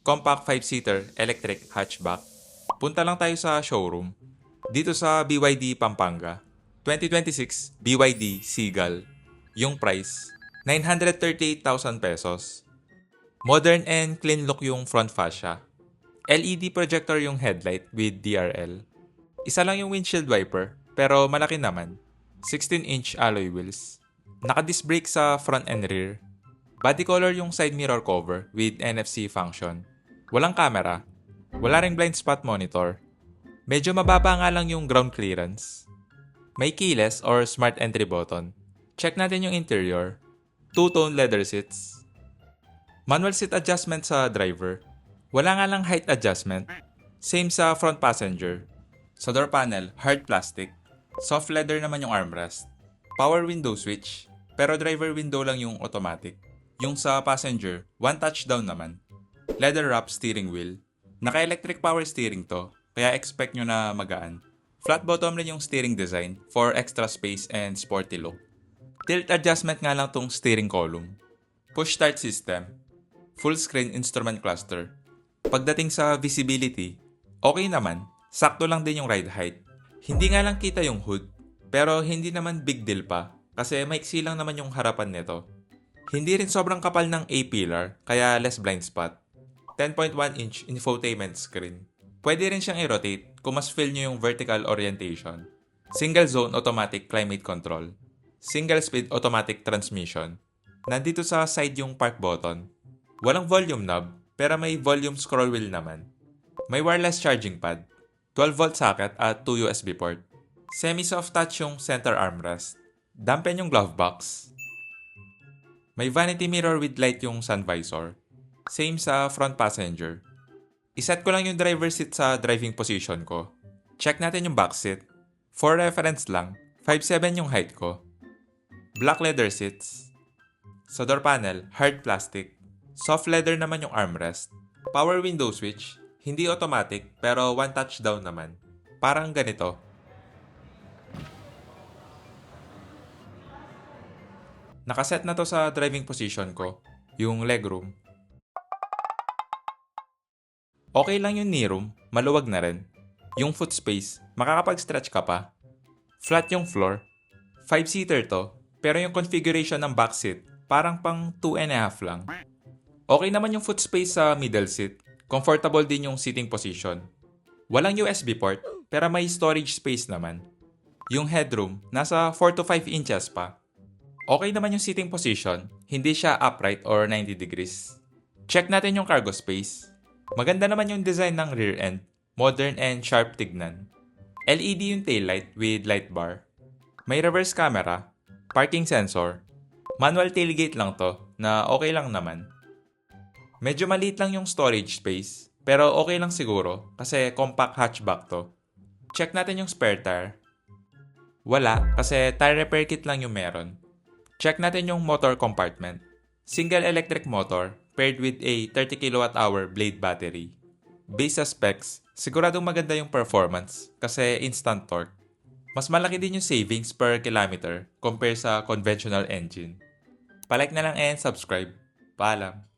compact 5-seater electric hatchback. Punta lang tayo sa showroom. Dito sa BYD Pampanga. 2026 BYD Seagull. Yung price, 938,000 pesos. Modern and clean look yung front fascia. LED projector yung headlight with DRL. Isa lang yung windshield wiper, pero malaki naman. 16-inch alloy wheels. Naka-disc brake sa front and rear. Body color yung side mirror cover with NFC function. Walang camera. Wala ring blind spot monitor. Medyo mababa nga lang yung ground clearance. May keyless or smart entry button. Check natin yung interior. Two-tone leather seats. Manual seat adjustment sa driver. Wala nga lang height adjustment. Same sa front passenger. Sa door panel, hard plastic. Soft leather naman yung armrest. Power window switch, pero driver window lang yung automatic. Yung sa passenger, one touchdown naman. Leather wrap steering wheel. Naka-electric power steering to, kaya expect nyo na magaan. Flat bottom rin yung steering design for extra space and sporty look. Tilt adjustment nga lang tong steering column. Push start system. Full screen instrument cluster. Pagdating sa visibility, okay naman. Sakto lang din yung ride height. Hindi nga lang kita yung hood, pero hindi naman big deal pa kasi maiksi lang naman yung harapan nito. Hindi rin sobrang kapal ng A-pillar, kaya less blind spot. 10.1-inch infotainment screen. Pwede rin siyang i-rotate kung mas feel nyo yung vertical orientation. Single zone automatic climate control. Single speed automatic transmission. Nandito sa side yung park button. Walang volume knob, pero may volume scroll wheel naman. May wireless charging pad. 12-volt socket at 2 USB port. Semi-soft touch yung center armrest. Dampen yung glove box. May vanity mirror with light yung sun visor. Same sa front passenger. Iset ko lang yung driver seat sa driving position ko. Check natin yung back seat. For reference lang, 5'7" yung height ko. Black leather seats. Sa door panel, hard plastic. Soft leather naman yung armrest. Power window switch. Hindi automatic, pero one touchdown naman. Parang ganito. Nakaset na to sa driving position ko, yung legroom. Okay lang yung knee room, maluwag na rin. Yung foot space, makakapag-stretch ka pa. Flat yung floor. 5-seater to, pero yung configuration ng back seat, parang pang 2.5 lang. Okay naman yung foot space sa middle seat. Comfortable din yung seating position. Walang USB port, pero may storage space naman. Yung headroom, nasa 4 to 5 inches pa. Okay naman yung seating position, hindi siya upright or 90 degrees. Check natin yung cargo space. Maganda naman yung design ng rear end, modern and sharp tignan. LED yung taillight with light bar. May reverse camera, parking sensor. Manual tailgate lang to, na okay lang naman. Medyo maliit lang yung storage space, pero okay lang siguro kasi compact hatchback to. Check natin yung spare tire. Wala kasi tire repair kit lang yung meron. Check natin yung motor compartment. Single electric motor paired with a 30 kWh blade battery. Base sa specs, siguradong maganda yung performance kasi instant torque. Mas malaki din yung savings per kilometer compare sa conventional engine. Palike na lang and subscribe. Paalam!